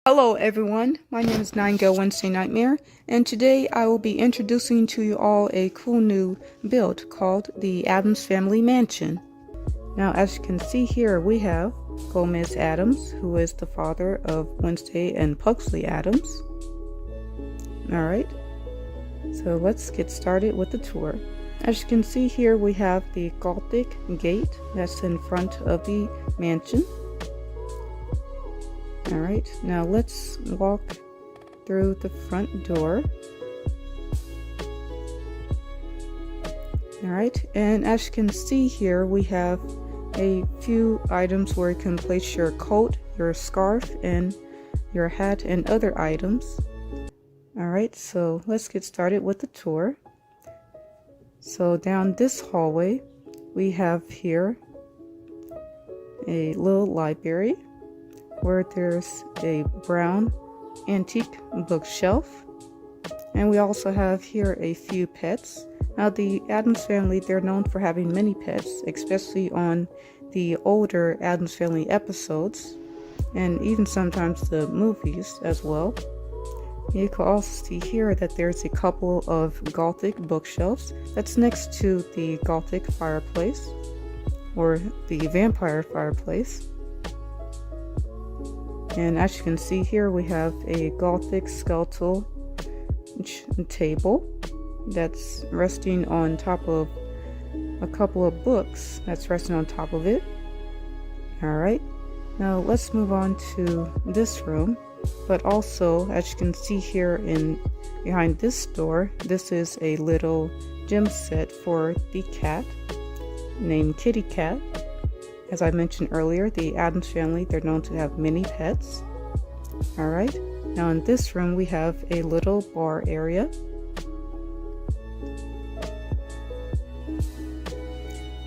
Hello everyone, my name is Nightingale Wednesday Nightmare, and today I will be introducing to you all a cool new build called the Addams Family Mansion. Now as you can see here, we have Gomez Addams, who is the father of Wednesday and Pugsley Addams. Alright, so let's get started with the tour. As you can see here, we have the Gothic gate that's in front of the mansion. Alright, now let's walk through the front door. Alright, and as you can see here, we have a few items where you can place your coat, your scarf, and your hat and other items. Alright, so let's get started with the tour. So down this hallway, we have here a little library, where there's a brown antique bookshelf, and we also have here a few pets. Now the Addams family, they're known for having many pets, especially on the older Addams Family episodes and even sometimes the movies as well. You can also see here that there's a couple of Gothic bookshelves that's next to the Gothic fireplace, or the vampire fireplace. And as you can see here, we have a Gothic skeletal table that's resting on top of a couple of books that's resting on top of it. Alright, now let's move on to this room. But also, as you can see here behind this door, this is a little gym set for the cat named Kitty Cat. As I mentioned earlier, the Addams family, they're known to have many pets. Alright, now in this room we have a little bar area.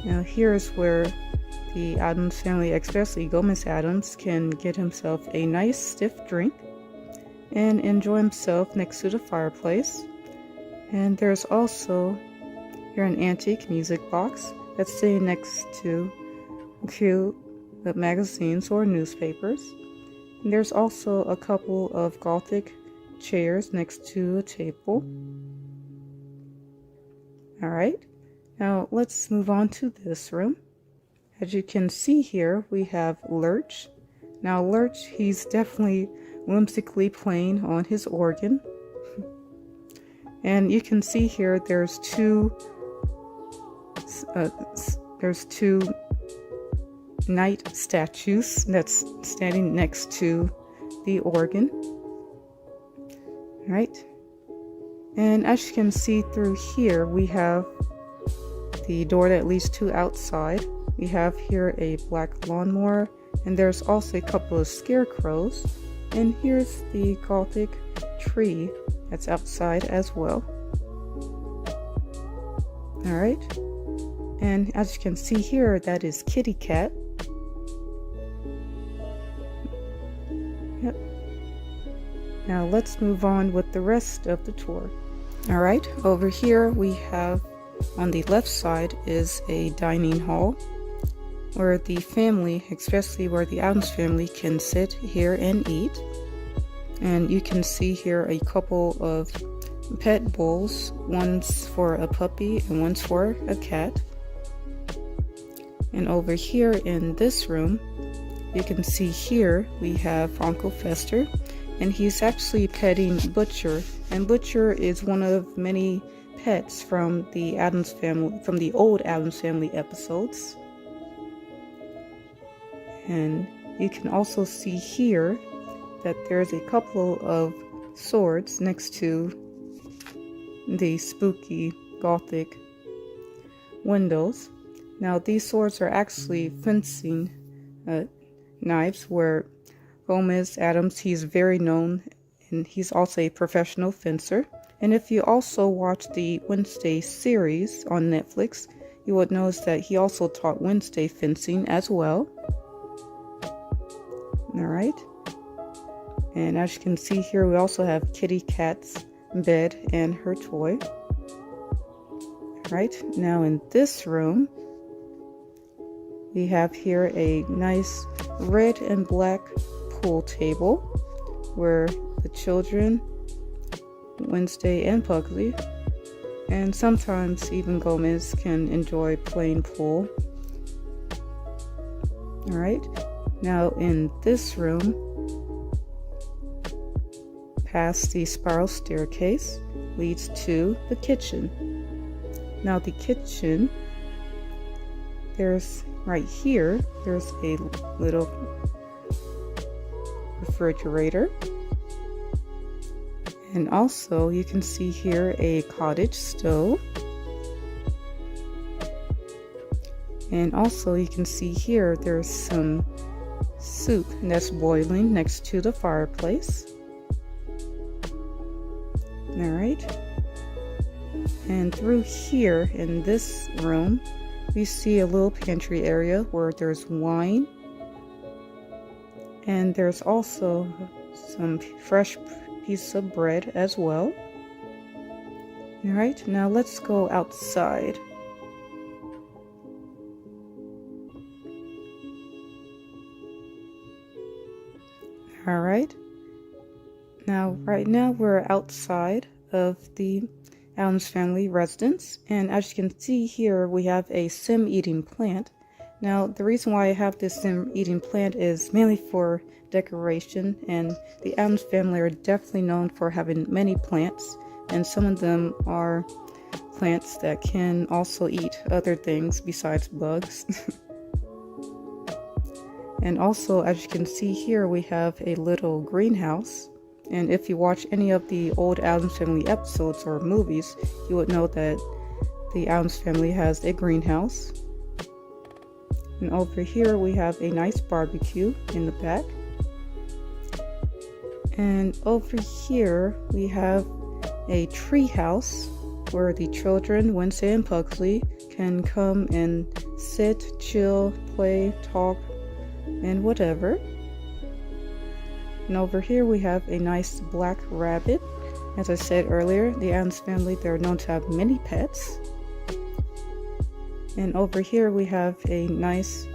Now here's where the Addams family, especially Gomez Addams, can get himself a nice stiff drink and enjoy himself next to the fireplace. And there's also here an antique music box that's sitting next to a few magazines or newspapers. And there's also a couple of Gothic chairs next to a table. Alright, now let's move on to this room. As you can see here, we have Lurch. Now Lurch, he's definitely whimsically playing on his organ. And you can see here there's two knight statues that's standing next to the organ. Right, and as you can see through here, we have the door that leads to outside. We have here a black lawnmower, and there's also a couple of scarecrows, and here's the Gothic tree that's outside as well. Alright, and as you can see here, that is Kitty Cat. Yep. Now let's move on with the rest of the tour. Alright, over here we have, on the left side is a dining hall where the family, especially where the Addams family, can sit here and eat. And you can see here a couple of pet bowls, one's for a puppy and one's for a cat. And over here in this room, you can see here we have Uncle Fester, and he's actually petting Butcher, and Butcher is one of many pets from the Addams family, from the old Addams Family episodes. And you can also see here that there's a couple of swords next to the spooky Gothic windows. Now these swords are actually fencing knives, where Gomez Addams, he's very known, and he's also a professional fencer. And if you also watch the Wednesday series on Netflix, you would notice that he also taught Wednesday fencing as well. Alright, and as you can see here, we also have Kitty Cat's bed and her toy. Alright, now in this room, we have here a nice red and black pool table where the children, Wednesday and Pugsley, and sometimes even Gomez can enjoy playing pool. Alright, now in this room, past the spiral staircase, leads to the kitchen. Now the kitchen, there's right here, there's a little refrigerator. And also you can see here a cottage stove. And also you can see here there's some soup that's boiling next to the fireplace. Alright. And through here in this room, we see a little pantry area where there's wine. And there's also some fresh piece of bread as well. Alright, now let's go outside. Alright, right now we're outside of the Addams family residence, and as you can see here we have a sim eating plant. Now the reason why I have this sim eating plant is mainly for decoration, and the Addams family are definitely known for having many plants, and some of them are plants that can also eat other things besides bugs. And also, as you can see here, we have a little greenhouse. And if you watch any of the old Addams Family episodes or movies, you would know that the Addams Family has a greenhouse. And over here, we have a nice barbecue in the back. And over here, we have a tree house where the children, Wednesday and Pugsley, can come and sit, chill, play, talk, and whatever. And over here we have a nice black rabbit. As I said earlier, the Addams family, they're known to have many pets. And over here we have a nice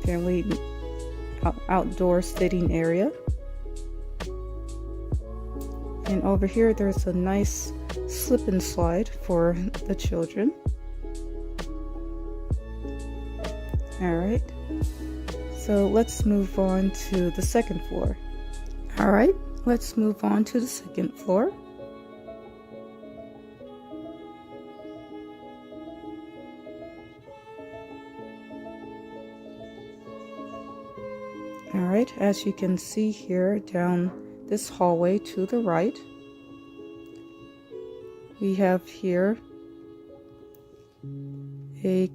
family outdoor sitting area. And over here there's a nice slip and slide for the children. Alright. So let's move on to the second floor. Alright, let's move on to the second floor. Alright, as you can see here down this hallway to the right, we have here a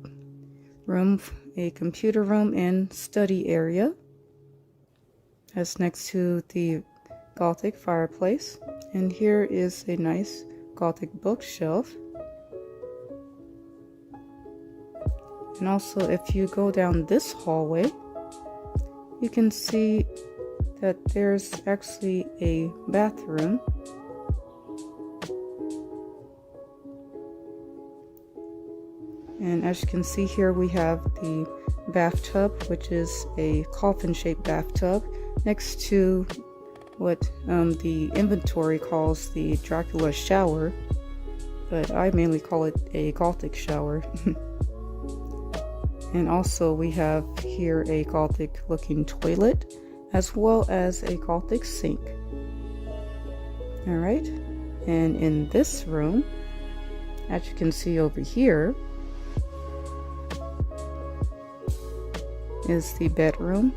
room, a computer room and study area. That's next to the Gothic fireplace. And here is a nice Gothic bookshelf. And also, if you go down this hallway, you can see that there's actually a bathroom. And as you can see here, we have the bathtub, which is a coffin-shaped bathtub, next to what the inventory calls the Dracula shower, but I mainly call it a Gothic shower. And also we have here a Gothic looking toilet, as well as a Gothic sink. Alright, and in this room, as you can see over here, is the bedroom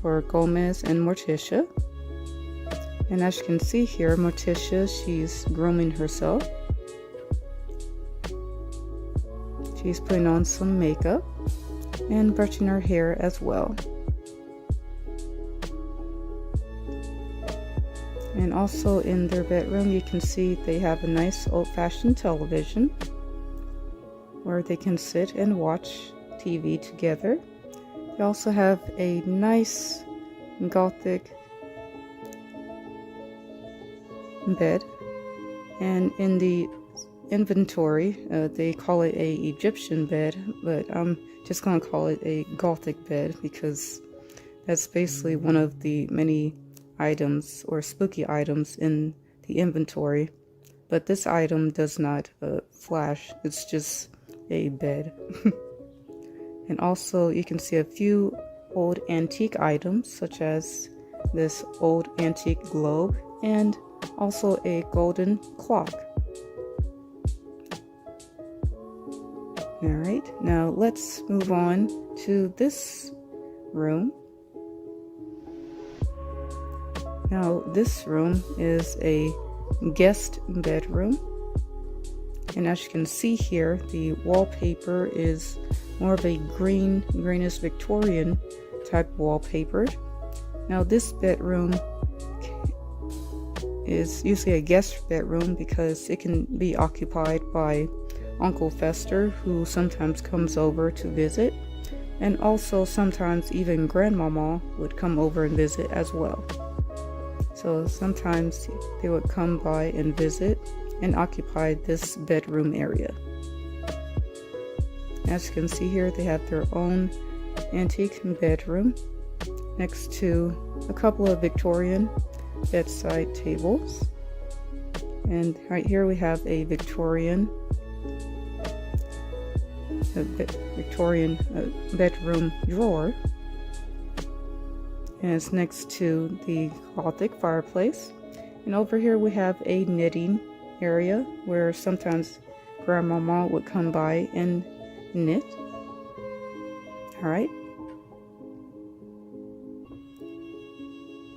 for Gomez and Morticia. And as you can see here, Morticia, she's grooming herself. She's putting on some makeup and brushing her hair as well. And also in their bedroom, you can see they have a nice old-fashioned television where they can sit and watch TV together. They also have a nice Gothic bed, and in the inventory they call it a Egyptian bed, but I'm just gonna call it a Gothic bed because that's basically one of the many items or spooky items in the inventory, but this item does not flash. It's just a bed. And also you can see a few old antique items, such as this old antique globe and also a golden clock. Alright, now let's move on to this room. Now this room is a guest bedroom, and as you can see here, the wallpaper is more of a greenish Victorian type wallpaper. Now this bedroom is usually a guest bedroom because it can be occupied by Uncle Fester, who sometimes comes over to visit, and also sometimes even Grandmama would come over and visit as well. So sometimes they would come by and visit and occupy this bedroom area. As you can see here, they have their own antique bedroom next to a couple of Victorian bedside tables. And right here we have a Victorian bedroom drawer, and it's next to the Gothic fireplace. And over here we have a knitting area where sometimes Grandmama would come by and knit. Alright,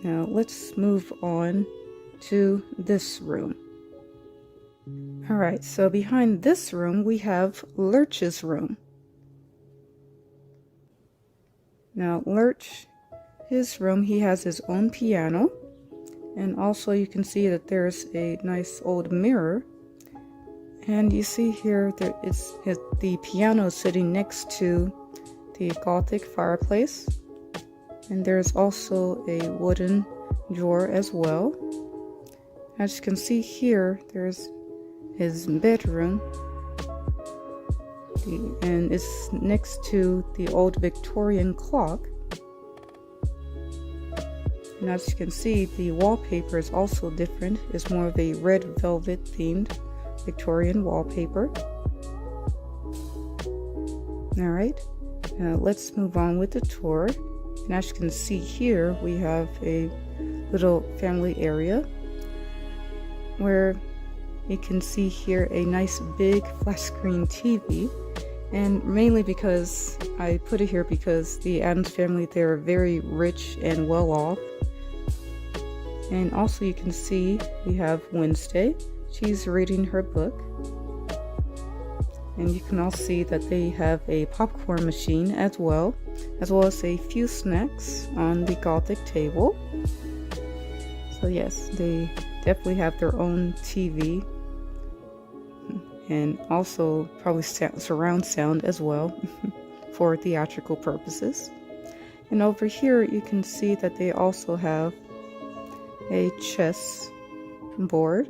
now let's move on to this room. Alright, so behind this room we have Lurch's room. Now Lurch, his room, he has his own piano, and also you can see that there's a nice old mirror, and you see here there is the piano sitting next to the Gothic fireplace, and there's also a wooden drawer as well. As you can see here, there's his bedroom, and it's next to the old Victorian clock. And as you can see, the wallpaper is also different. It's more of a red velvet themed Victorian wallpaper. Alright, let's move on with the tour. And as you can see here, we have a little family area where you can see here a nice big flat screen TV, and mainly because I put it here because the Addams family, they're very rich and well off. And also you can see we have Wednesday. She's reading her book, and you can also see that they have a popcorn machine as well as a few snacks on the Gothic table. So yes, they definitely have their own TV, and also probably surround sound as well for theatrical purposes. And over here you can see that they also have a chess board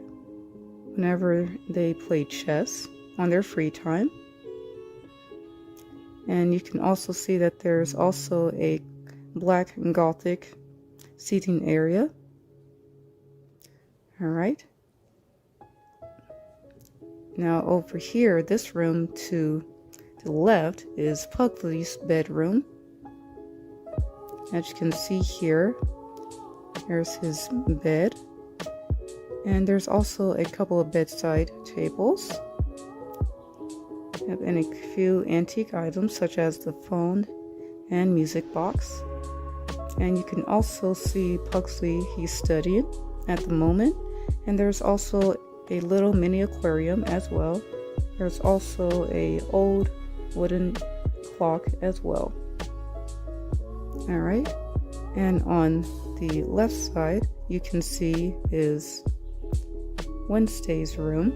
whenever they play chess on their free time. And you can also see that there's also a black Gothic seating area. Alright. Now over here, this room to the left is Pugsley's bedroom. As you can see here, there's his bed, and there's also a couple of bedside tables and a few antique items such as the phone and music box. And you can also see Pugsley, he's studying at the moment, and there's also a little mini aquarium as well. There's also a old wooden clock as well. Alright, and on the left side you can see is Wednesday's room.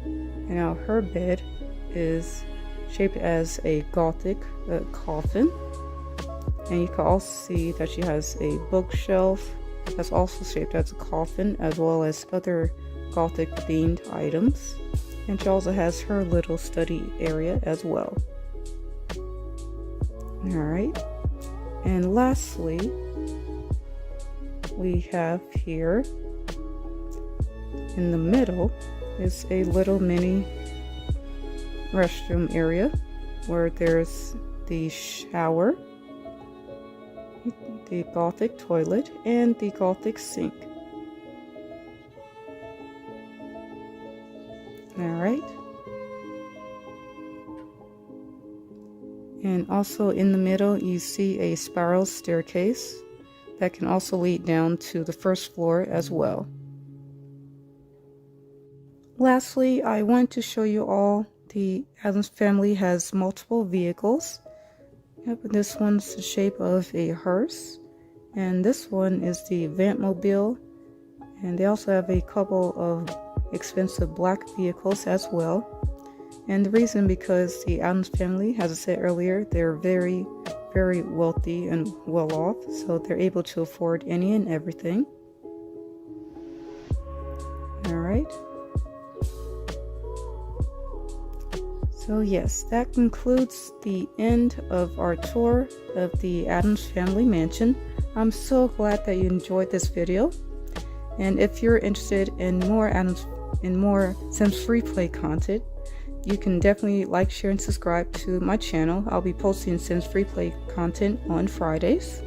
And now her bed is shaped as a Gothic coffin, and you can also see that she has a bookshelf that's also shaped as a coffin, as well as other Gothic themed items, and she also has her little study area as well. Alright, and lastly we have here in the middle is a little mini restroom area where there's the shower, the Gothic toilet, and the Gothic sink. Alright. And also in the middle you see a spiral staircase that can also lead down to the first floor as well. Lastly, I want to show you all the Addams family has multiple vehicles. Yep, this one's the shape of a hearse, and this one is the Vantmobile, and they also have a couple of expensive black vehicles as well. And the reason because the Addams family, as I said earlier, they're very wealthy and well off, so they're able to afford any and everything. Alright. So yes, that concludes the end of our tour of the Addams family mansion. I'm so glad that you enjoyed this video. And if you're interested in more SimsFreePlay content, you can definitely like, share, and subscribe to my channel. I'll be posting SimsFreePlay content on Fridays.